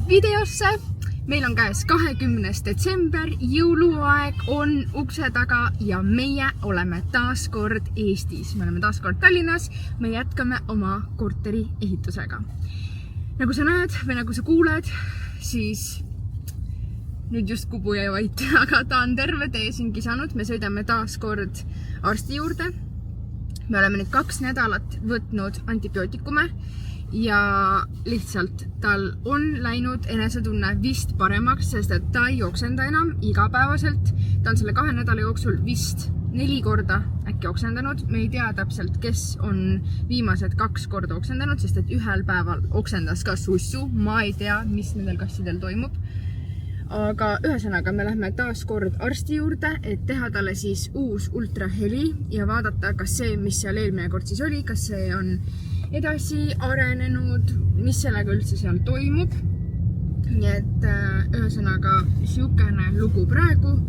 videosse. Meil on käes 20. detsember, jõuluaeg on ukse taga ja meie oleme taas kord Eestis. Me oleme taas kord Tallinnas, me jätkame oma korteri ehitusega. Nagu sa näed või nagu sa kuuled, siis nüüd just kubu jäi vait, aga ta on terve tee siin kisanud. Me sõidame taas kord arsti juurde. Me oleme nüüd 2 nädalat võtnud antibiootikume ja lihtsalt tal on läinud enesetunne vist paremaks, sest et ta ei oksenda enam igapäevaselt. Ta on selle 2 nädala jooksul vist 4 korda äkki oksendanud. Me ei tea täpselt, kes on viimased 2 korda oksendanud, sest et ühel päeval oksendas ka sussu. Ma ei tea, mis nendel kassidel toimub. Aga ühesõnaga me lähme taas kord arsti juurde, et teha talle siis uus ultraheli ja vaadata, kas see, mis seal eelmine kord siis oli, kas see on edasi arenenud, mis sellega üldse seal toimub. Nii et ühesõnaga siukene lugu praegu.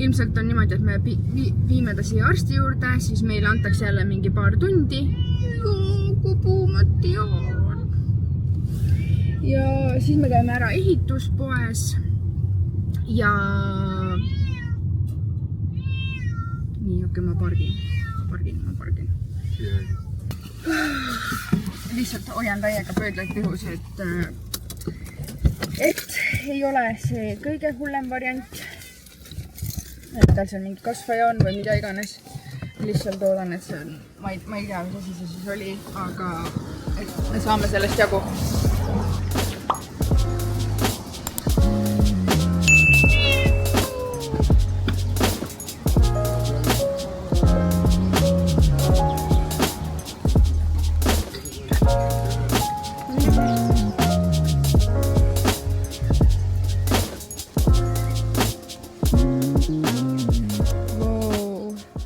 Ilmselt on niimoodi, et me viime ta siia arsti juurde, siis meile antakse jälle mingi paar tundi. Kubumatioon. Ja siis me käime ära ehituspoes ja nii, okei, ma pargin. Lihtsalt hoian täiega pöödlaid pihus, et ei ole see kõige hullem variant. Et tal seal mingi kasvaja on või mida iganes. Lihtsalt oodan, et see on, ma ei tea, mis asi see siis oli, aga et me saame sellest jagu.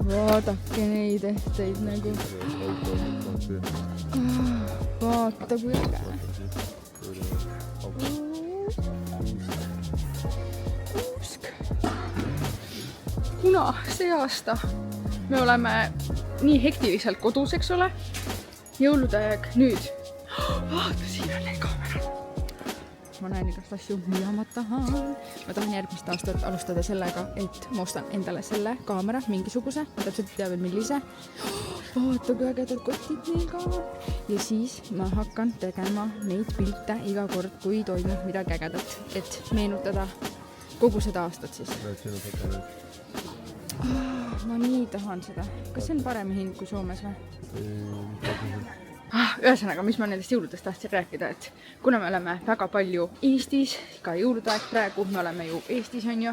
Vaadake neid ehteid nagu. Vaata kui äge. Usk. Kuna see aasta me oleme nii hektiliselt kodus, eks ole, jõulude aeg nüüd. Vaata, siin on need kaamerad. Ma näen igast asju, mida ma tahan. Ma tahan järgmist aastat alustada sellega, et ma ostan endale selle kaamera mingisuguse. Ma täpselt ei tea veel millise. Vaata, kui ägedad kotid neil ka. Ja siis ma hakkan tegema neid pilte iga kord, kui toimub midagi ägedat, et meenutada kogu seda aastat siis. Ma nii tahan seda. Kas see on parem hind kui Soomes või? Ühesõnaga, mis ma nendest jõuludest tahtsin rääkida, et kuna me oleme väga palju Eestis, ka jõuludaeg praegu, me oleme ju Eestis on ju,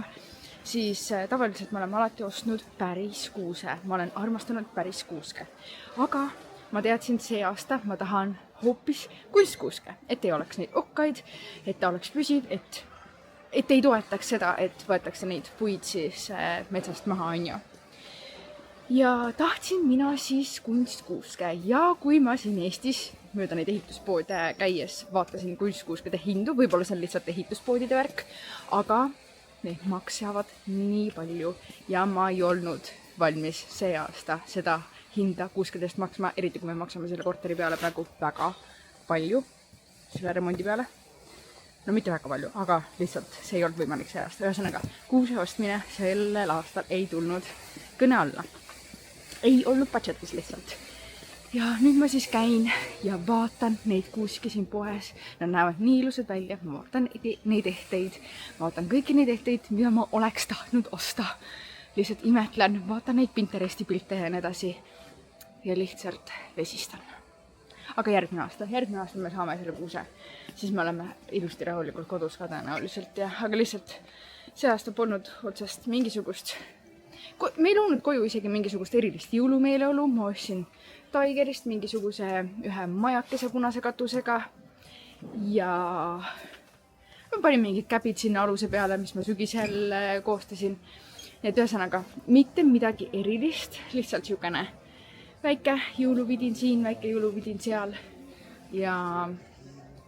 siis tavaliselt me oleme alati ostnud päris kuuse. Ma olen armastanud päris kuuske. Aga ma teadsin, see aasta ma tahan hoopis kunstkuuske, et ei oleks neid okkaid, et ta oleks püsiv, et ei toetaks seda, et võetakse neid puid siis metsast maha on ju. Ja tahtsin mina siis kunstkuuske ja kui ma siin Eestis mööda neid ehituspoode käies vaatasin kunstkuuskede hindu, võib-olla see on lihtsalt ehituspoodide värk, aga need maksavad nii palju ja ma ei olnud valmis see aasta seda hinda kuuskedest maksma, eriti kui me maksame selle korteri peale praegu väga palju, selle remondi peale. No mitte väga palju, aga lihtsalt see ei olnud võimalik see aasta. Ühesõnaga, kuuse ostmine sellel aastal ei tulnud kõne alla. Ei olnud budgetis lihtsalt. Ja nüüd ma siis käin ja vaatan neid kuuski siin poes. Nad näevad nii ilusad välja. Ma vaatan neid ehteid. Ma vaatan kõiki neid ehteid, mida ma oleks tahtnud osta. Lihtsalt imetlen, vaatan neid Pinteresti pilte ja nii edasi. Ja lihtsalt vesistan. Aga järgmine aasta me saame selle kuuse. Siis me oleme ilusti rahulikult kodus ka tõenäoliselt. Aga lihtsalt see aasta polnud otsast mingisugust. Meil on olnud koju isegi mingisugust erilist jõulumeeleolu. Ma ostsin Tigerist mingisuguse ühe majakese punase katusega ja ma panin mingid käbid sinna aluse peale, mis ma sügisel koostasin. Et ühesõnaga, mitte midagi erilist, lihtsalt siukene väike jõuluvidin siin, väike jõuluvidin seal ja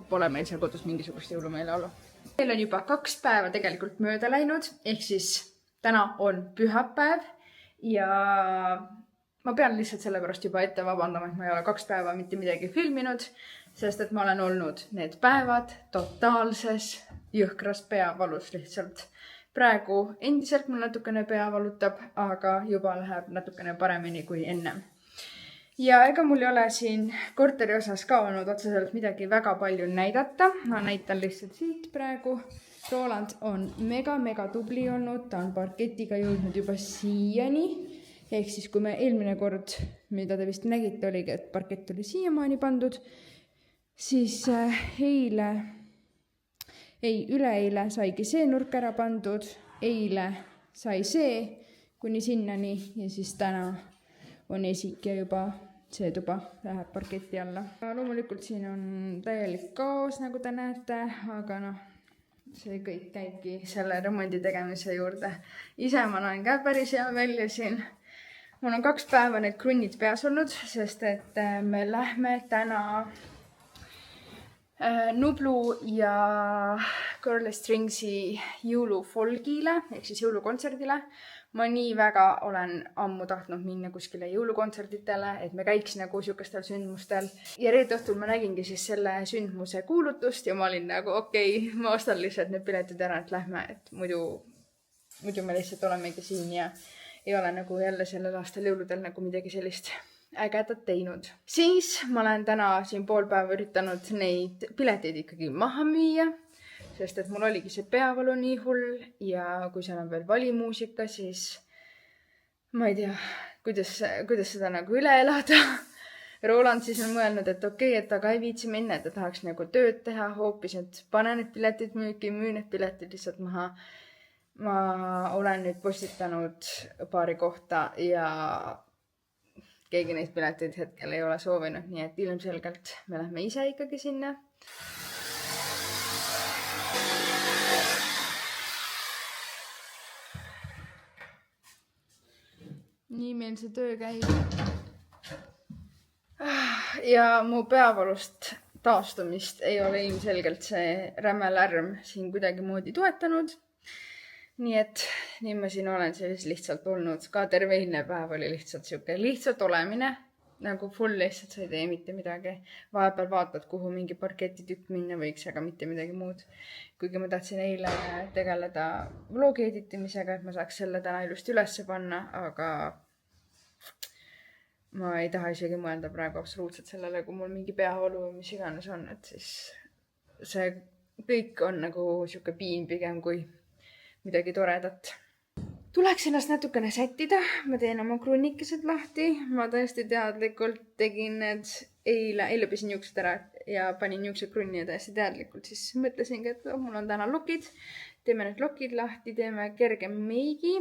pole meil seal kodus mingisugust jõulumeeleolu. Meil on juba 2 päeva tegelikult mööda läinud, ehk siis täna on pühapäev ja ma pean lihtsalt sellepärast juba ette vabandama, et ma ei ole 2 päeva mitte midagi filminud. sest et ma olen olnud need päevad totaalses jõhkras peavalus lihtsalt. Praegu endiselt mul natukene pea valutab, aga juba läheb natukene paremini kui ennem. Ja ega mul ei ole siin korteri osas ka olnud otseselt midagi väga palju näidata. Ma näitan lihtsalt siit praegu. Roland on mega tubli olnud, ta on parketiga jõudnud juba siiani. Ehk siis kui me eelmine kord, mida te vist nägite, oligi, et parkett oli siiamaani pandud, siis üleeile saigi see nurk ära pandud, eile sai see kuni sinnani ja siis täna on esik ja juba see tuba läheb parketi alla. Loomulikult siin on täielik kaos, nagu te näete, aga see kõik käibki selle remondi tegemise juurde. Ise ma näen ka päris hea välja siin. Mul on 2 päeva need krunnid peas olnud, sest et me lähme täna Nublu ja Girl Stringsi jõulufolgile, ehk siis jõulukontserdile. Ma nii väga olen ammu tahtnud minna kuskile jõulukontserditele, et me käiks nagu siukestel sündmustel. Ja reede õhtul ma nägingi siis selle sündmuse kuulutust ja ma olin nagu okei, ma ostan lihtsalt need piletid ära, et lähme, et muidu me lihtsalt olemegi siin ja ei ole nagu jälle sellel aastal jõuludel nagu midagi sellist ägedat teinud. Siis ma olen täna siin pool päeva üritanud neid pileteid ikkagi maha müüa, sest et mul oligi see peavalu nii hull ja kui seal on veel valimuusika, siis ma ei tea, kuidas seda nagu üle elada. Roland siis on mõelnud, et okei, et aga ei viitsi minna, et ta tahaks nagu tööd teha hoopis, et pane need piletid müüki, müü need piletid lihtsalt maha. Ma olen nüüd postitanud paari kohta ja keegi neid pileteid hetkel ei ole soovinud, nii et ilmselgelt me lähme ise ikkagi sinna. Nii meil see töö käib. Ja mu peavalust taastumist ei ole ilmselgelt see räme lärm siin kuidagi moodi toetanud. Nii et nii ma siin olen sellist lihtsalt olnud. Ka terve eilne päev oli lihtsalt siuke lihtsalt olemine. Nagu full lihtsalt sa ei tee mitte midagi. Vahepeal vaatad, kuhu mingi parketitükk minna võiks, aga mitte midagi muud. Kuigi ma tahtsin eile tegeleda vlogi editimisega, et ma saaks selle täna ilusti üles panna, aga ma ei taha isegi mõelda praegu absoluutselt sellele, kui mul mingi peavalu või mis iganes on, et siis see kõik on nagu siuke piin pigem kui midagi toredat. Tuleks ennast natukene sättida. Ma teen oma krunnikesed lahti. Ma tõesti teadlikult tegin need eile pisin juuksed ära ja panin juuksed krunni ja tõesti teadlikult. Siis mõtlesingi, et mul on täna lokid. Teeme need lokid lahti, teeme kerge meigi.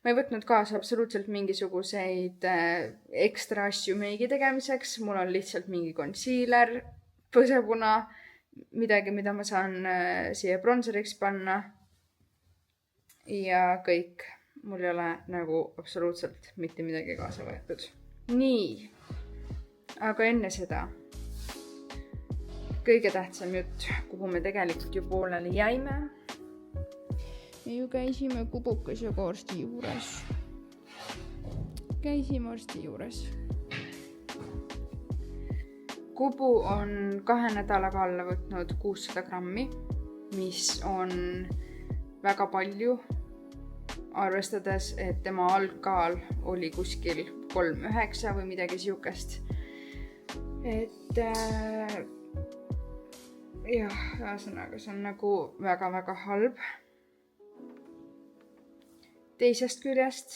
Ma ei võtnud kaasa absoluutselt mingisuguseid ekstra asju meigi tegemiseks. Mul on lihtsalt mingi concealer, põsepuna, midagi, mida ma saan siia bronzeriks panna ja kõik. Mul ei ole nagu absoluutselt mitte midagi kaasa võetud. Nii, aga enne seda kõige tähtsam jutt, kuhu me tegelikult ju pooleli jäime. Me ju käisime Kubukesega arsti juures. Käisime arsti juures. Kubu on 2 nädalaga alla võtnud 600 grammi, mis on väga palju, arvestades, et tema algkaal oli kuskil 3,9 või midagi siukest. Et jah, ühesõnaga, see on nagu väga halb. Teisest küljest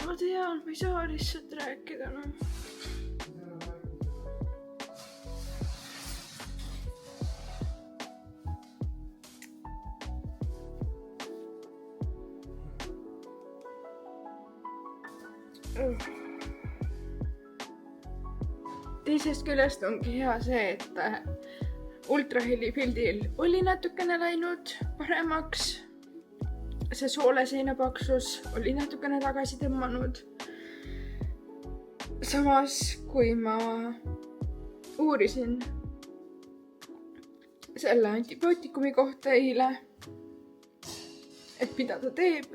ma tean, ma ei saa lihtsalt rääkida. Teisest küljest ongi hea see, et ultrahelipildil oli natukene läinud paremaks. see sooleseina paksus oli natukene tagasi tõmmanud. Samas, kui ma uurisin selle antibiootikumi kohta eile, et mida ta teeb.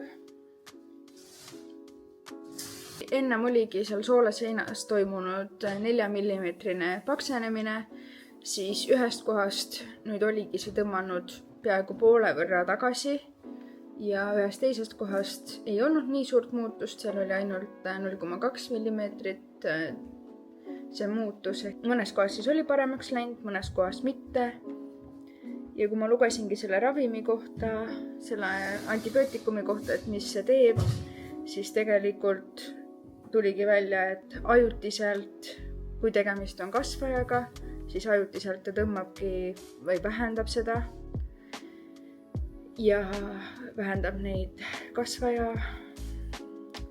Ennem oligi seal sooleseinas toimunud 4 millimeetrine paksenemine, siis ühest kohast nüüd oligi see tõmmanud peaaegu poole võrra tagasi ja ühest teisest kohast ei olnud nii suurt muutust, seal oli ainult 0,2 millimeetrit see muutus. Mõnes kohas siis oli paremaks läinud, mõnes kohas mitte. Ja kui ma lugesingi selle ravimi kohta, selle antibiootikumi kohta, et mis see teeb, siis tegelikult tuligi välja, et ajutiselt, kui tegemist on kasvajaga, siis ajutiselt ta tõmbabki või vähendab seda ja vähendab neid kasvaja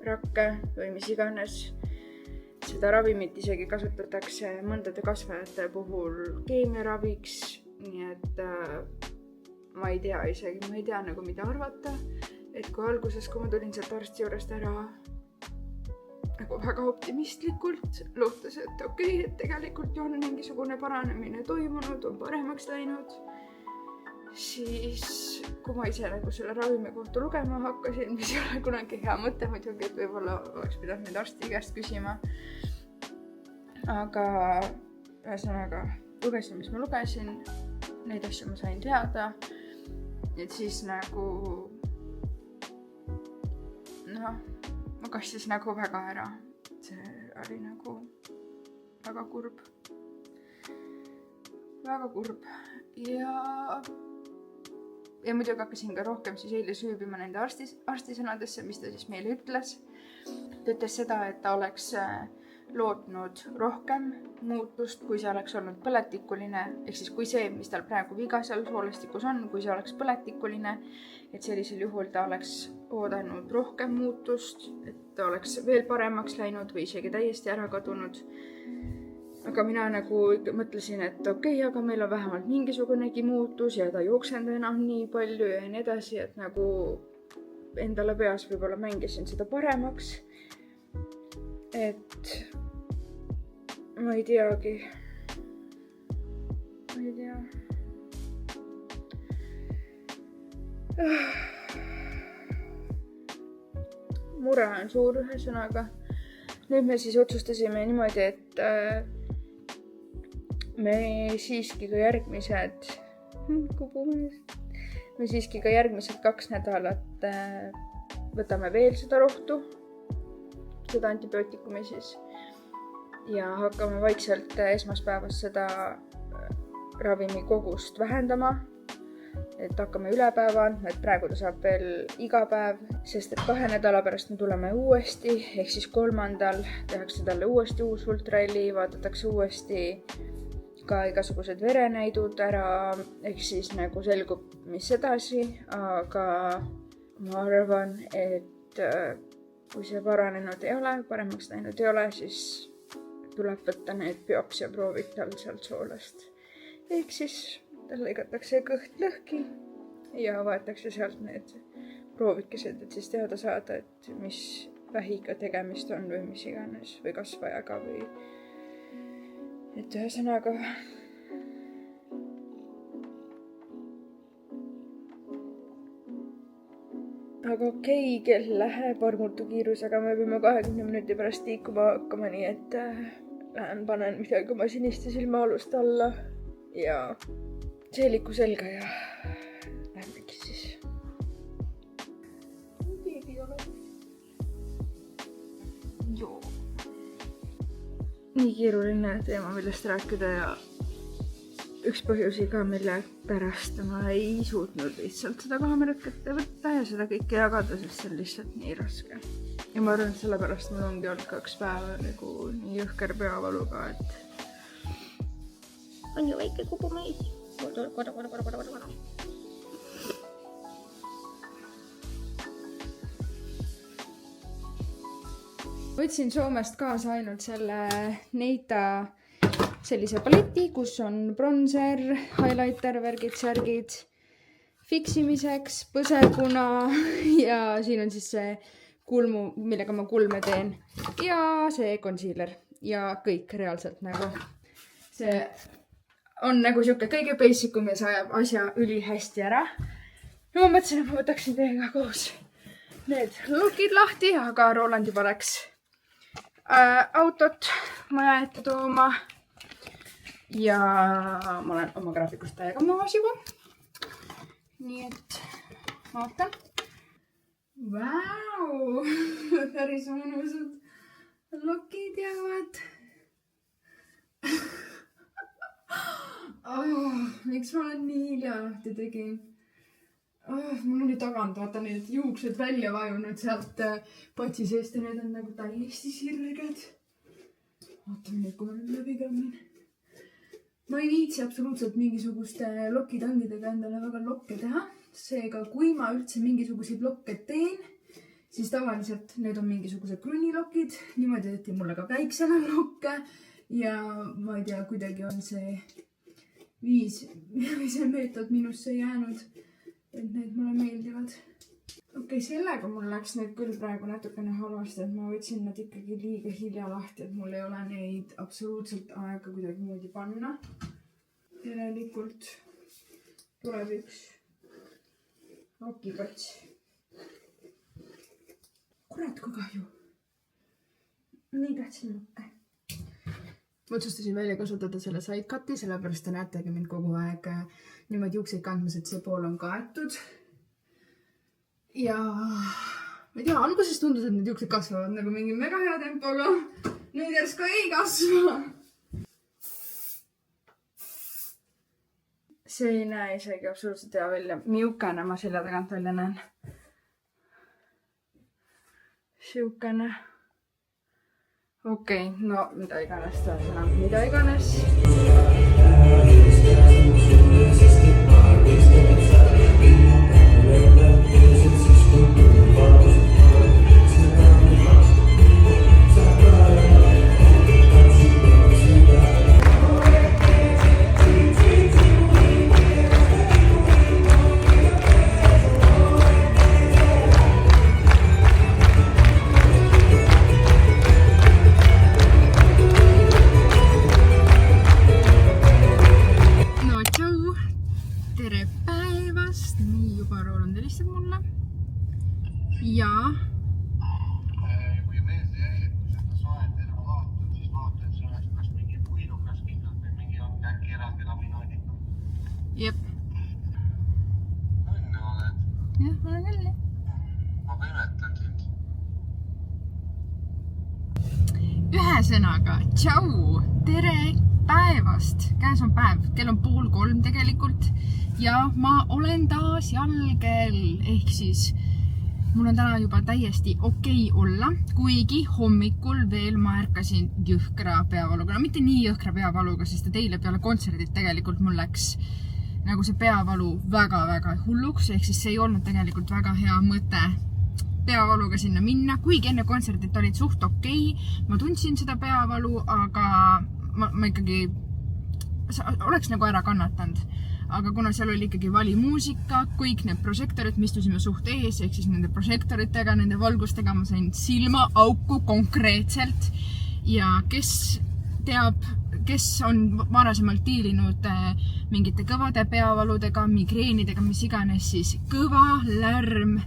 rakke või mis iganes. Seda ravimit isegi kasutatakse mõndade kasvajate puhul keemiaraviks, nii et ma ei tea nagu mida arvata, et kui alguses, kui ma tulin sealt arsti juurest ära nagu väga optimistlikult, lootes, et okei, et tegelikult ju on mingisugune paranemine toimunud, on paremaks läinud, siis kui ma ise nagu selle ravimi kohta lugema hakkasin, mis ei ole kunagi hea mõte muidugi, et võib-olla oleks pidanud nüüd arsti käest küsima, aga ühesõnaga lugesin, mis ma lugesin, neid asju ma sain teada, et siis nagu ma kastis nagu väga ära. See oli nagu väga kurb. Väga kurb. Ja muidugi hakkasin ka rohkem siis eile süübima nende arsti sõnadesse, mis ta siis meile ütles. Ta ütles seda, et ta oleks lootnud rohkem muutust, kui see oleks olnud põletikuline, ehk siis kui see, mis tal praegu viga seal soolestikus on, kui see oleks põletikuline, et sellisel juhul ta oleks oodanud rohkem muutust, et ta oleks veel paremaks läinud või isegi täiesti ära kadunud. Aga mina nagu mõtlesin, et okei, aga meil on vähemalt mingisugunegi muutus ja ta ei jooksenda enam nii palju ja nii edasi, et nagu endale peas võib-olla mängisin seda paremaks. Et ma ei teagi. Ma ei tea. Mure on suur ühesõnaga. Nüüd me siis otsustasime niimoodi, et me siiski ka järgmised 2 nädalat võtame veel seda rohtu, seda antibiootikumi siis, ja hakkame vaikselt esmaspäevast seda ravimi kogust vähendama, et hakkame üle päeva andma, et praegu ta saab veel iga päev, sest et 2 nädala pärast me tuleme uuesti, ehk siis 3. tehakse talle uuesti uus ultraheli, vaadatakse uuesti ka igasugused verenäidud ära, ehk siis nagu selgub, mis edasi, aga ma arvan, et kui see paranenud ei ole, paremaks läinud ei ole, siis tuleb võtta need biopsiaproovid tal sealt soolest. Ehk siis tal lõigatakse kõht lõhki ja võetakse sealt need proovikesed, et siis teada saada, et mis vähiga tegemist on või mis iganes või kasvajaga või et ühesõnaga aga okei, kell läheb armutu kiirusega, me peame 20 minuti pärast liikuma hakkama, nii et lähen panen midagi oma siniste silmaaluste alla ja seeliku selga ja lähmegi siis. Joo. Nii keeruline teema, millest rääkida ja üks põhjusi ka, mille pärast ma ei suutnud lihtsalt seda kaamerat kätte võtta ja seda kõike jagada, sest see on lihtsalt nii raske. Ja ma arvan, et selle pärast mul ongi olnud 2 päeva nagu nii jõhker peavaluga, et on ju väike kubumeis. Koda. Võtsin Soomest kaasa ainult selle Neita sellise paleti, kus on bronzer, highlighter, värgid, särgid, fiksimiseks, põsekuna ja siin on siis see kulmu, millega ma kulme teen ja see concealer ja kõik reaalselt nagu. See on nagu siuke kõige basicum ja see ajab asja üli hästi ära. Ja ma mõtlesin, et ma võtaksin teiega koos need lookid lahti, aga Roland juba läks autot maja ette tooma. Ja ma olen oma graafikust täiega maas juba. Nii et vaatan. Vau! Päris mõnusad lokid jäävad. Miks ma olen nii hilja lahti tegin? Mul oli tagant, vaata need juuksed välja vajunud sealt patsi seest ja need on nagu täiesti sirged. Vaatame nüüd, kui ma nüüd läbi kämmin. Ma ei viitsi absoluutselt mingisuguste lokitangidega endale väga lokke teha. Seega, kui ma üldse mingisuguseid lokke teen, siis tavaliselt need on mingisugused krunilokid. Niimoodi tehti mulle ka väiksena lokke ja ma ei tea, kuidagi on see viis või see meetod minusse jäänud, et need mulle meeldivad. Okei, sellega mul läks need küll praegu natukene halvasti, et ma võtsin nad ikkagi liiga hilja lahti, et mul ei ole neid absoluutselt aega kuidagi moodi panna. Järelikult tuleb üks lokikats. Kurat, kui kahju. Nii tahtsin lokke. Ma otsustasin välja kasutada selle sidecut'i, sellepärast te näetegi mind kogu aeg niimoodi juukseid kandmas, et see pool on kaetud. Ja ma ei tea, alguses tundus, et need juuksed kasvavad nagu mingi mega hea tempoga. Nüüd järsku ei kasva. See ei näe isegi absoluutselt hea välja. Miukene ma selja tagant välja näen. Siukene. Okei, no mida iganes taas enam. Mida iganes. Ja. Kui mees jälgib, et ta soe terve vaatad, siis vaata, et see oleks kas mingi puidukas kindlalt või mingi on äkki eraldi laminaadikum. Jep. Õnne oled. Jah, olen küll. Ma võimetan sind. Ühesõnaga, tšau, tere päevast. Käes on päev, kell on 2:30 tegelikult. Ja ma olen taas jalgel, ehk siis mul on täna juba täiesti okei olla, kuigi hommikul veel ma ärkasin jõhkra peavaluga. No mitte nii jõhkra peavaluga, sest eile peale kontserdit tegelikult mul läks nagu see peavalu väga-väga hulluks, ehk siis see ei olnud tegelikult väga hea mõte peavaluga sinna minna, kuigi enne kontserdit olid suht okei. Ma tundsin seda peavalu, aga ma ikkagi oleks nagu ära kannatanud. Aga kuna seal oli ikkagi valimuusika, kõik need prožektorid, me istusime suht ees, ehk siis nende prožektoritega, nende valgustega ma sain silmaauku konkreetselt. Ja kes teab, kes on varasemalt diilinud mingite kõvade peavaludega, migreenidega, mis iganes, siis kõva lärm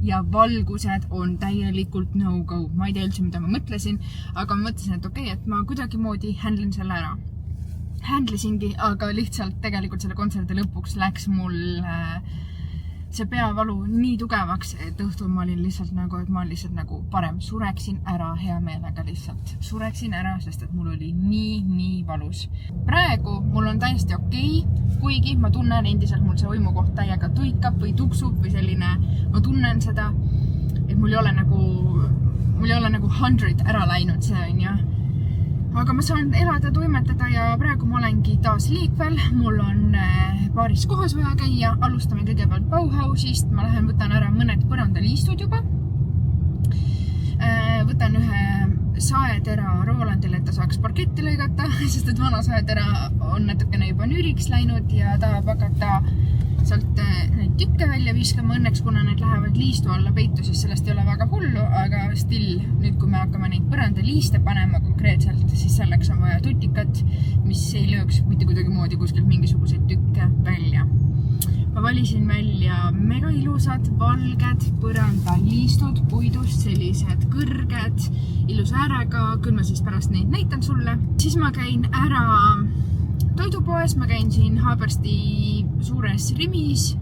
ja valgused on täielikult no-go. Ma ei tea üldse, mida ma mõtlesin, aga ma mõtlesin, et okei, et ma kuidagi moodi handlin selle ära. Handlisingi, aga lihtsalt tegelikult selle kontserdi lõpuks läks mul see peavalu nii tugevaks, et õhtul ma olin lihtsalt nagu, et ma lihtsalt nagu parem sureksin ära hea meelega lihtsalt. Sureksin ära, sest et mul oli nii valus. Praegu mul on täiesti okei, kuigi ma tunnen endiselt mul see uimukoht täiega tuikab või tuksub või selline, ma tunnen seda, et mul ei ole nagu 100 ära läinud see on ja. Aga ma saan elada, toimetada ja praegu ma olengi taas liikvel. Mul on paaris kohas vaja käia. Alustame kõigepealt Bauhausist. Ma lähen võtan ära mõned põrandaliistud juba. Võtan ühe saetera Rolandile, et ta saaks parketti lõigata, sest et vana saetera on natukene juba nüriks läinud ja tahab hakata sealt neid tükke välja viskama. Õnneks, kuna need lähevad liistu alla peitu, siis sellest ei ole väga hullu, aga still, nüüd kui me hakkame neid põrandaliiste panema konkreetselt, siis selleks on vaja tutikat, mis ei lööks mitte kuidagi moodi kuskilt mingisuguseid tükke välja. Ma valisin välja mega ilusad, valged põrandaliistud, puidust, sellised kõrged, ilus äärega, küll ma siis pärast neid näitan sulle. Siis ma käin ära toidupoes, ma käin siin Haabersti suures Rimis.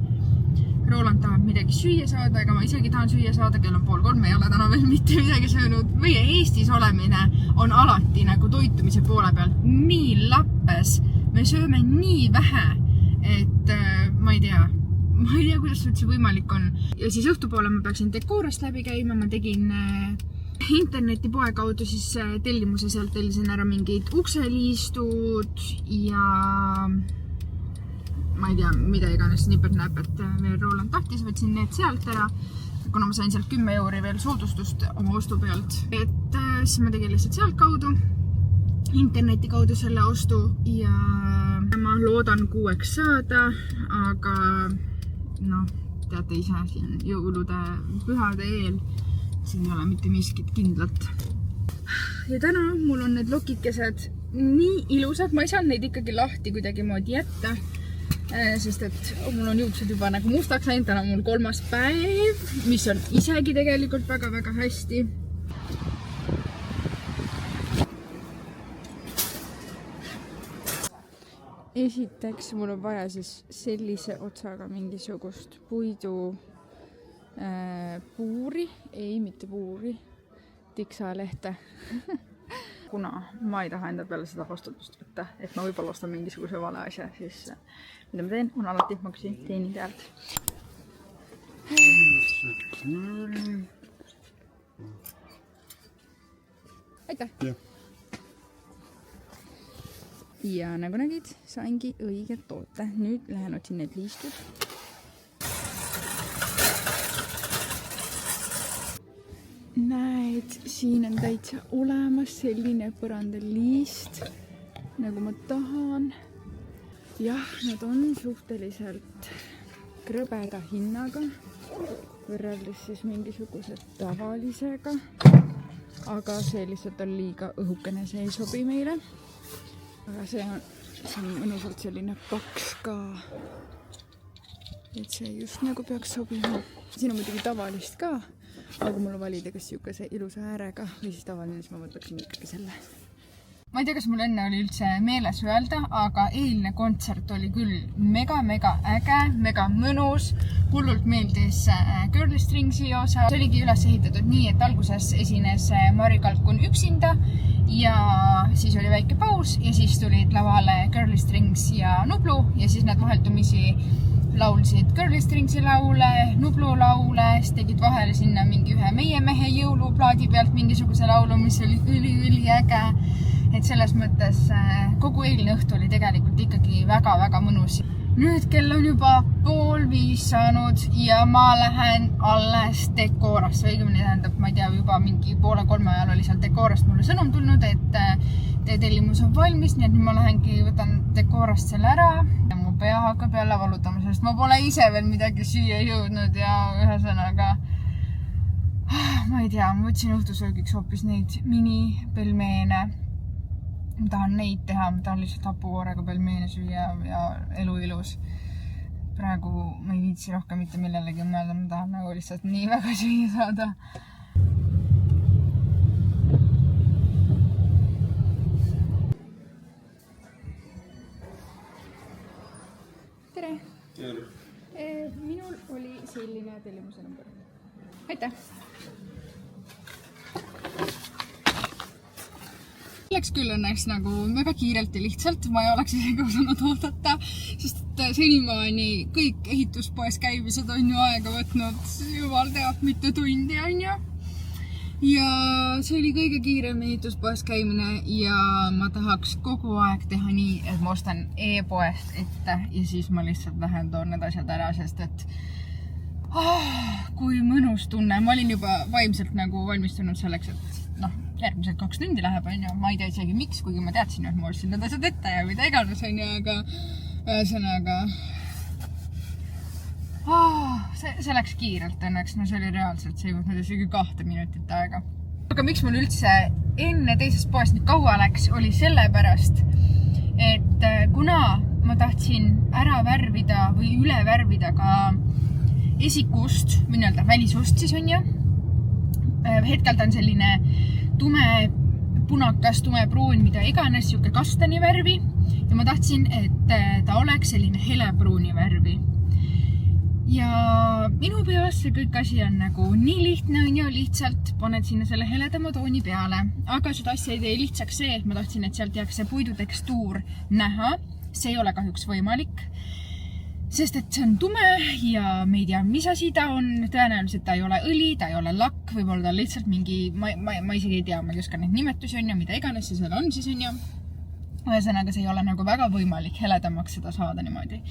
Roland tahab midagi süüa saada, ega ma isegi tahan süüa saada, kell on 2:30, ei ole täna veel mitte midagi söönud. Meie Eestis olemine on alati nagu toitumise poole peal nii lappes. Me sööme nii vähe, et ma ei tea, kuidas üldse võimalik on. Ja siis õhtupoole ma peaksin Decorast läbi käima, ma tegin internetipoe kaudu siis tellimuse, sealt tellisin ära mingid ukseliistud ja ma ei tea, mida iganes nipet-näpet veel Roland tahtis, võtsin need sealt ära, kuna ma sain sealt 10 € veel soodustust oma ostu pealt. Et siis ma tegin lihtsalt sealt kaudu, interneti kaudu selle ostu ja ma loodan 6 saada, aga noh, teate ise siin jõulude pühade eel. Siin ei ole mitte miskit kindlat. Ja täna mul on need lokikesed nii ilusad, ma ei saanud neid ikkagi lahti kuidagi moodi jätta, sest et mul on juuksed juba nagu mustaks läinud, täna on mul 3. päev, mis on isegi tegelikult väga-väga hästi. Esiteks mul on vaja siis sellise otsaga mingisugust puidu puuri, ei mitte puuri, tiksalehte. Kuna ma ei taha enda peale seda vastutust võtta, et ma võib-olla ostan mingisuguse vale asja, siis mida ma teen, on alati ma küsin teenindajalt. Aitäh! Ja nagu nägid, saingi õiget toote. Nüüd lähen otsin need liistud. Näed, siin on täitsa olemas selline põrandaliist, nagu ma tahan. Jah, nad on suhteliselt krõbeda hinnaga, võrreldes siis mingisuguse tavalisega. Aga see lihtsalt on liiga õhukene, see ei sobi meile. Aga see on mõnusalt selline paks ka. Et see just nagu peaks sobima. Siin on muidugi tavalist ka. Aga mul on valida, kas siukese ilusa äärega või siis tavaline, siis ma võtaksin ikkagi selle. Ma ei tea, kas mul enne oli üldse meeles öelda, aga eilne kontsert oli küll mega äge, mega mõnus. Hullult meeldis Girly Stringsi osa. See oligi üles ehitatud nii, et alguses esines Mari Kalkun üksinda ja siis oli väike paus ja siis tulid lavale Girly Strings ja Nublu ja siis nad vaheldumisi laulsid Girly Stringsi laule, Nublu laule, siis tegid vahele sinna mingi ühe Meie mehe jõuluplaadi pealt mingisuguse laulu, mis oli üli äge. Et selles mõttes kogu eilne õhtu oli tegelikult ikkagi väga mõnus. Nüüd kell on juba 4:30 saanud ja ma lähen alles Decorasse. Õigemini tähendab, ma ei tea, juba mingi 2:30 ajal oli seal Decorast mulle sõnum tulnud, et teie tellimus on valmis, nii et nüüd ma lähengi, võtan Decorast selle ära ja mu pea hakkab jälle valutama, sest ma pole ise veel midagi süüa jõudnud ja ühesõnaga ma ei tea, ma võtsin õhtusöögiks hoopis neid mini-pelmeene. Ma tahan neid teha, ma tahan lihtsalt hapukoorega pelmeene süüa ja elu ilus. Praegu ma ei viitsi rohkem mitte millelegi mõelda, ma tahan nagu lihtsalt nii väga süüa saada. Tere! Minul oli selline tellimuse number. Aitäh! Läks küll õnneks nagu väga kiirelt ja lihtsalt, ma ei oleks isegi osanud oodata, sest senimaani kõik ehituspoes käimised on ju aega võtnud, jumal teab mitu tundi on ju. Ja see oli kõige kiirem ehituspoes käimine ja ma tahaks kogu aeg teha nii, et ma ostan e-poest ette ja siis ma lihtsalt lähen toon need asjad ära, sest et kui mõnus tunne. Ma olin juba vaimselt nagu valmistunud selleks, et järgmised 2 tundi läheb, on ju. Ma ei tea isegi miks, kuigi ma teadsin, et ma ostsin need asjad ette ja mida iganes, on ju, aga ühesõnaga See läks kiirelt õnneks, no see oli reaalselt, see ei võtnud isegi 2 minutit aega. Aga miks mul üldse enne teisest poest nii kaua läks, oli sellepärast, et kuna ma tahtsin ära värvida või üle värvida ka esikust või nii-öelda välisust siis on ju. Hetkel ta on selline tume punakas, tume pruun, mida iganes, siuke kastani värvi ja ma tahtsin, et ta oleks selline helepruuni värvi. Ja minu peas see kõik asi on nagu nii lihtne on ju, lihtsalt paned sinna selle heledama tooni peale. Aga seda asja ei tee lihtsaks see, et ma tahtsin, et sealt jääks see puidu tekstuur näha. See ei ole kahjuks võimalik, sest et see on tume ja me ei tea, mis asi ta on. Tõenäoliselt ta ei ole õli, ta ei ole lakk, võib-olla ta lihtsalt mingi, ma isegi ei tea, ma ei oska neid nimetusi on ju, mida iganes see seal on siis on ju. Ühesõnaga see ei ole nagu väga võimalik heledamaks seda saada niimoodi.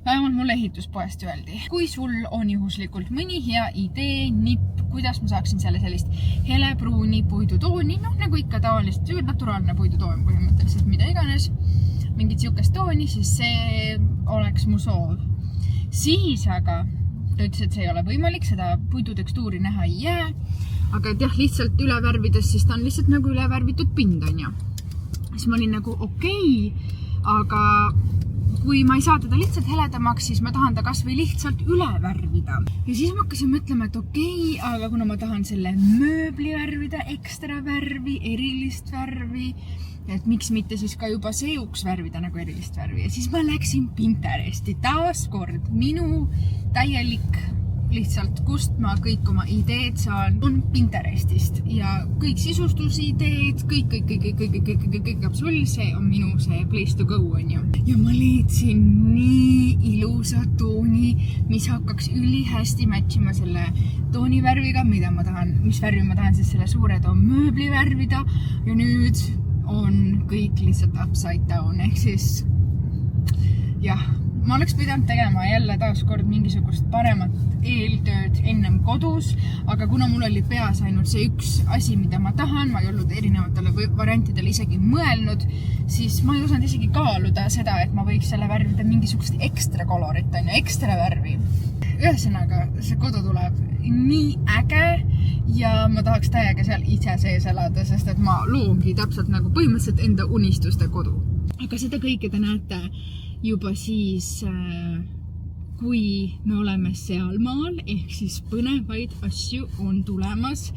Vähemalt mulle ehituspoest öeldi. Kui sul on juhuslikult mõni hea idee, nipp, kuidas ma saaksin selle sellist helepruuni puidutooni, nagu ikka tavalist, naturaalne puidutoon põhimõtteliselt, mida iganes, mingit siukest tooni, siis see oleks mu soov. Siis aga ta ütles, et see ei ole võimalik, seda puidutekstuuri näha ei jää, aga et jah, lihtsalt üle värvides, siis ta on lihtsalt nagu üle värvitud pind on ju. Siis ma olin nagu okei, aga kui ma ei saa teda lihtsalt heledamaks, siis ma tahan ta kas või lihtsalt üle värvida. Ja siis ma hakkasin mõtlema, et okei, aga kuna ma tahan selle mööbli värvida, ekstra värvi, erilist värvi, et miks mitte siis ka juba seeuks värvida nagu erilist värvi. Ja siis ma läksin Pinteresti. Taas kord minu täielik lihtsalt, kust ma kõik oma ideed saan, on Pinterestist ja kõik sisustusideed, kõik absoluutselt, see on minu see place to go on ju. Ja ma leidsin nii ilusa tooni, mis hakkaks ülihästi matchima selle toonivärviga, mida ma tahan, mis värvi ma tahan siis selle suure toon mööbli värvida ja nüüd on kõik lihtsalt upside down, ehk siis jah, ma oleks pidanud tegema jälle taas kord mingisugust paremat eeltööd ennem kodus, aga kuna mul oli peas ainult see üks asi, mida ma tahan, ma ei olnud erinevatele variantidele isegi mõelnud, siis ma ei osanud isegi kaaluda seda, et ma võiks selle värvida mingisugust ekstra kolorit, on ju, ekstra värvi. Ühesõnaga, see kodu tuleb nii äge ja ma tahaks täiega seal ise sees elada, sest et ma loongi täpselt nagu põhimõtteliselt enda unistuste kodu. Aga seda kõike te näete juba siis, kui me oleme sealmaal, ehk siis põnevaid asju on tulemas.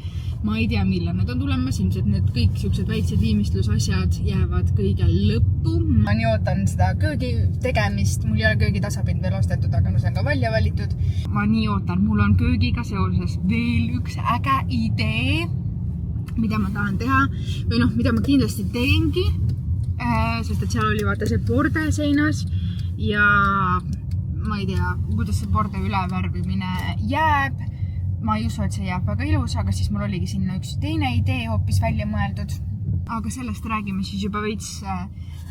Ma ei tea, millal need on tulemas, ilmselt need kõik siuksed väiksed viimistlusasjad jäävad kõige lõppu. Ma nii ootan seda köögi tegemist, mul ei ole köögi tasapind veel ostetud, aga see on ka välja valitud. Ma nii ootan, mul on köögiga seoses veel üks äge idee, mida ma tahan teha või mida ma kindlasti teengi. Sest et seal oli vaata see borde seinas ja ma ei tea, kuidas see borde ülevärvimine jääb. Ma ei usu, et see jääb väga ilus, aga siis mul oligi sinna üks teine idee hoopis välja mõeldud. Aga sellest räägime siis juba veits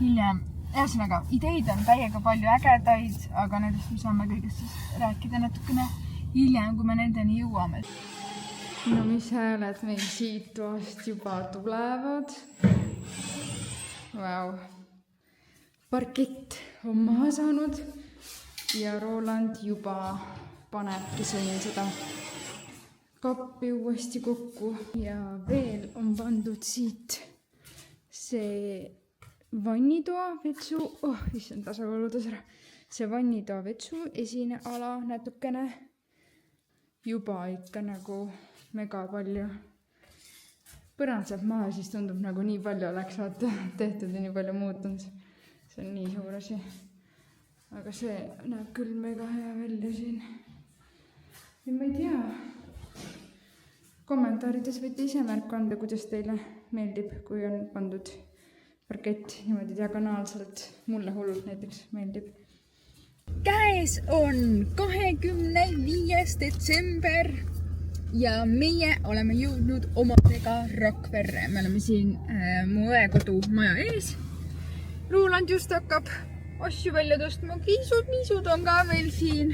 hiljem. Ühesõnaga, ideid on täiega palju ägedaid, aga nendest me saame kõigest siis rääkida natukene hiljem, kui me nendeni jõuame. No mis hääled meil siit toast juba tulevad. Wow. Parkett on maha saanud ja Roland juba panebki seda kappi uuesti kokku ja veel on pandud siit see vannitoa vetsu, issand tasakaalutas ära, see vannitoa vetsu esine ala natukene juba ikka nagu mega palju. Põrand saab maha, siis tundub nagu nii palju oleks tehtud ja nii palju muutunud. See on nii suur asi. Aga see näeb küll mega hea välja siin. Ja ma ei tea. Kommentaarides võite ise märku anda, kuidas teile meeldib, kui on pandud parkett niimoodi diagonaalselt. Mulle hullult näiteks meeldib. Käes on 25. detsember. Ja meie oleme jõudnud omadega Rakverre. Me oleme siin mu õekodu maja ees. Roland just hakkab asju välja tõstma. Kiisud on ka veel siin.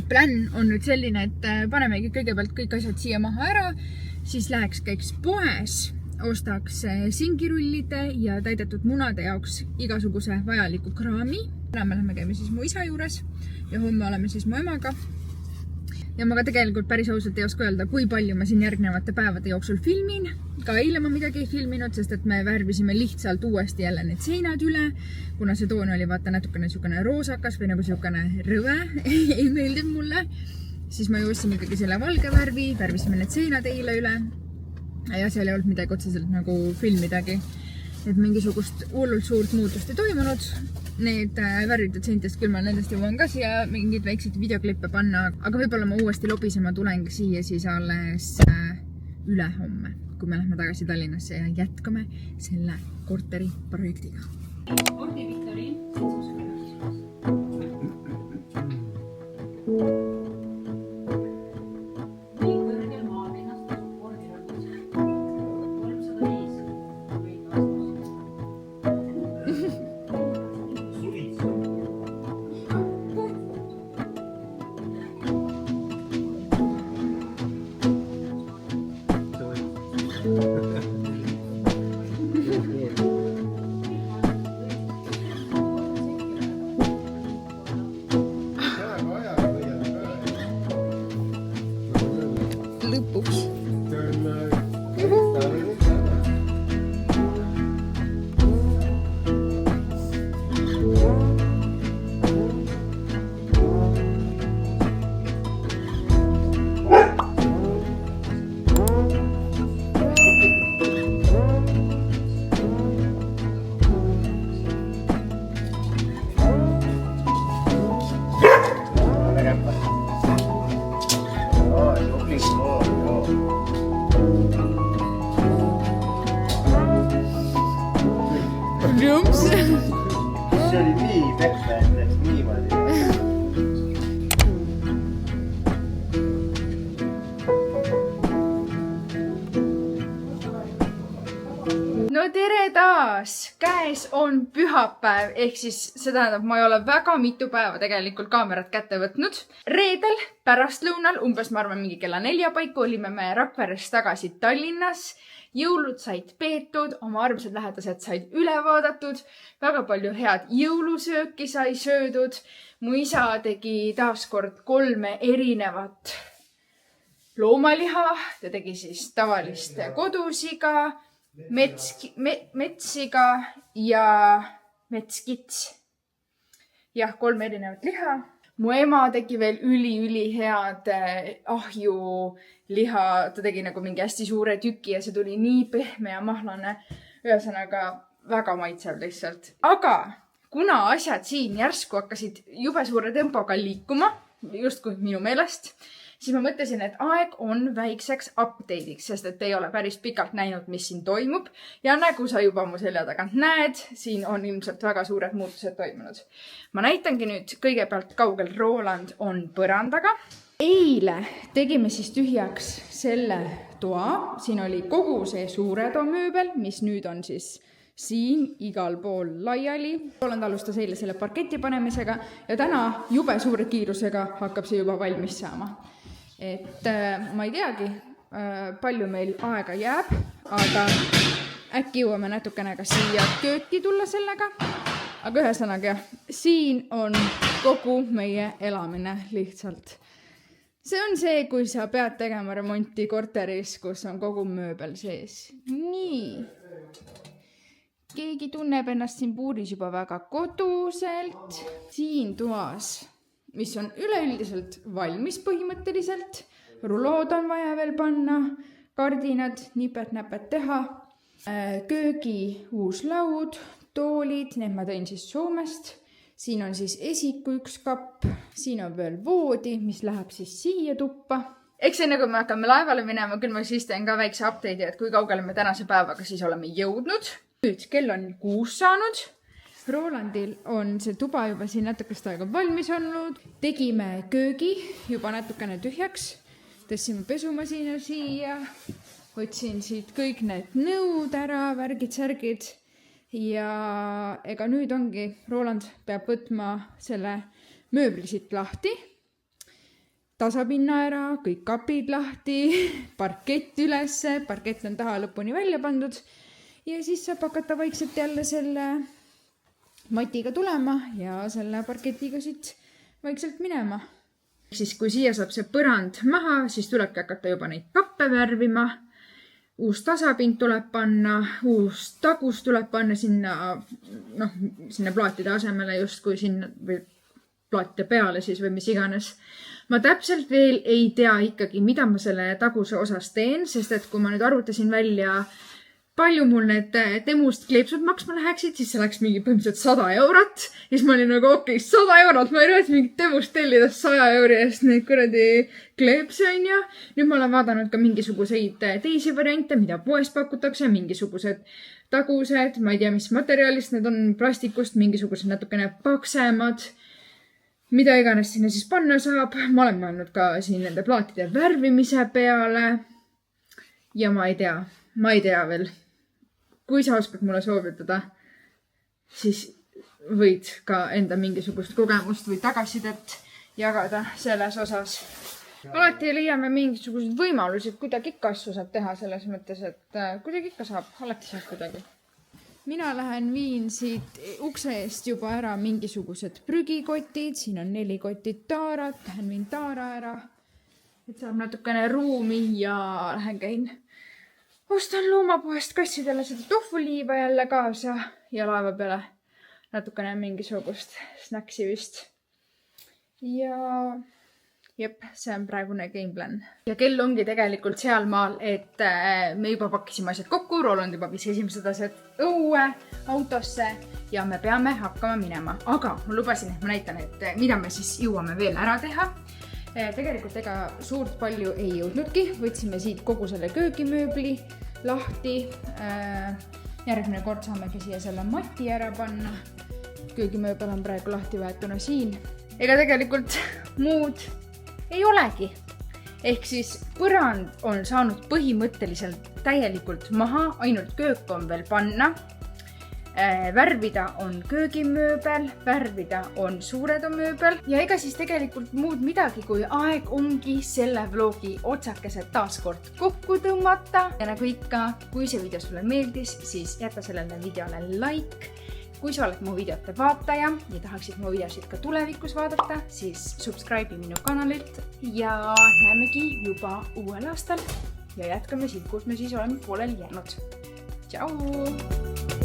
Plan on nüüd selline, et panemegi kõigepealt kõik asjad siia maha ära. Siis läheks käiks poes. ostaks singirullide ja täidetud munade jaoks igasuguse vajaliku kraami. Täna me läheme käime siis mu isa juures ja homme oleme siis mu emaga. Ja ma ka tegelikult päris ausalt ei oska öelda, kui palju ma siin järgnevate päevade jooksul filmin. Ka eile ma midagi ei filminud, sest et me värvisime lihtsalt uuesti jälle need seinad üle, kuna see toon oli vaata natukene niisugune roosakas või nagu niisugune rõve, ei meeldib mulle. Siis ma jõudsin ikkagi selle valge värvi, värvisime need seinad eile üle ja seal ei olnud midagi otseselt nagu filmidagi. Et mingisugust hullult suurt muutust ei toimunud. Need värvitud seintest küll ma nendest jõuan ka siia mingid väikseid videoklippe panna, aga võib-olla ma uuesti lobisema tulengi siia siis alles ülehomme, kui me lähme tagasi Tallinnasse ja jätkame selle korteri projektiga. Ordi Viktoriin, lõpuks. See oli nii pekka, et läks niimoodi. No tere taas! Käes on pühapäev, ehk siis see tähendab, ma ei ole väga mitu päeva tegelikult kaamerat kätte võtnud. Reedel pärastlõunal, umbes ma arvan mingi kella 4 paiku, olime me Rakverest tagasi Tallinnas. Jõulud said peetud, oma armsad lähedased said üle vaadatud, väga palju head jõulusööki sai söödud. Mu isa tegi taaskord 3 erinevat loomaliha, ta tegi siis tavalist kodusiga, metsiga ja metskits. Jah, 3 erinevat liha. Mu ema tegi veel üli head ahjuliha, ta tegi nagu mingi hästi suure tüki ja see tuli nii pehme ja mahlane. Ühesõnaga väga maitsev lihtsalt. Aga kuna asjad siin järsku hakkasid jube suure tempoga liikuma, justkui minu meelest, siis ma mõtlesin, et aeg on väikseks update'iks, sest et ei ole päris pikalt näinud, mis siin toimub. Ja nagu sa juba mu selja tagant näed, siin on ilmselt väga suured muutused toimunud. Ma näitangi nüüd kõigepealt kaugel Roland on põrandaga. Eile tegime siis tühjaks selle toa. Siin oli kogu see suure toa mööbel, mis nüüd on siis siin igal pool laiali. Roland alustas eile selle parketi panemisega ja täna jube suure kiirusega hakkab see juba valmis saama. Et ma ei teagi, palju meil aega jääb, aga äkki jõuame natukene ka siia kööki tulla sellega. Aga ühesõnaga, siin on kogu meie elamine lihtsalt. See on see, kui sa pead tegema remonti korteris, kus on kogu mööbel sees. Nii. Keegi tunneb ennast siin puuris juba väga koduselt. Siin toas, mis on üleüldiselt valmis põhimõtteliselt. Rulood on vaja veel panna, kardinad, nipet-näpet teha, köögi uus laud, toolid, need ma tõin siis Soomest. Siin on siis esiku 1 kapp, siin on veel voodi, mis läheb siis siia tuppa. Eks enne kui me hakkame laevale minema, küll ma siis teen ka väikse update'i, et kui kaugele me tänase päevaga siis oleme jõudnud. Nüüd kell on 6 saanud. Rolandil on see tuba juba siin natukest aega valmis olnud. Tegime köögi juba natukene tühjaks. Tõstsime pesumasina siia. Võtsin siit kõik need nõud ära, värgid-särgid. Ja ega nüüd ongi, Roland peab võtma selle mööbli siit lahti. tasapinna ära, kõik kapid lahti, parkett ülesse, parkett on taha lõpuni välja pandud ja siis saab hakata vaikselt jälle selle matiga tulema ja selle parketiga siit vaikselt minema. Siis kui siia saab see põrand maha, siis tulebki hakata juba neid kappe värvima. Uus tasapind tuleb panna, uus tagus tuleb panna sinna plaatide asemele justkui sinna või plaatide peale siis või mis iganes. Ma täpselt veel ei tea ikkagi, mida ma selle taguse osas teen, sest et kui ma nüüd arvutasin välja, palju mul need temust kleepsud maksma läheksid, siis see läks mingi põhimõtteliselt 100 eurot. Ja siis ma olin nagu okei, 100 eurot, ma ei rõõs mingit temust tellida 100 euri eest neid kuradi kleepse on ja. Nüüd ma olen vaadanud ka mingisuguseid teisi variante, mida poes pakutakse, mingisugused tagused, ma ei tea, mis materjalist, need on plastikust, mingisugused natukene paksemad. Mida iganes sinna siis panna saab. Ma olen mõelnud ka siin nende plaatide värvimise peale. Ja ma ei tea veel. Kui sa oskad mulle soovitada, siis võid ka enda mingisugust kogemust või tagasisidet jagada selles osas. Alati leiame mingisuguseid võimalusi, kuidagi ikka asju saab teha selles mõttes, et kuidagi ikka saab, alati saab kuidagi. Mina lähen viin siit ukse eest juba ära mingisugused prügikotid, siin on 4 kotit taarat, lähen viin taara ära, et saab natukene ruumi ja lähen käin. Ostan loomapoest kassidele seda tofuliiva jälle kaasa ja laeva peale natukene mingisugust snäksi vist. Ja jep, see on praegune gameplan. Ja kell ongi tegelikult sealmaal, et me juba pakkisime asjad kokku, Roland juba viis esimesed asjad õue autosse ja me peame hakkama minema. Aga ma lubasin, et ma näitan, et mida me siis jõuame veel ära teha. Tegelikult ega suurt palju ei jõudnudki. Võtsime siit kogu selle köögimööbli lahti. Järgmine kord saamegi siia selle mati ära panna. Köögimööbel on praegu lahti võetuna siin. Ega tegelikult muud ei olegi. Ehk siis põrand on saanud põhimõtteliselt täielikult maha, ainult köök on veel panna. Värvida on köögimööbel, värvida on suuredomööbel ja ega siis tegelikult muud midagi, kui aeg ongi selle vlogi otsakesed taaskord kokku tõmmata. Ja nagu ikka, kui see video sulle meeldis, siis jäta sellele videole like. Kui sa oled mu videote vaataja ja tahaksid mu videosid ka tulevikus vaadata, siis subscribe'i minu kanalilt ja näemegi juba uuel aastal ja jätkame siit, kus me siis oleme pooleli jäänud. Tšau!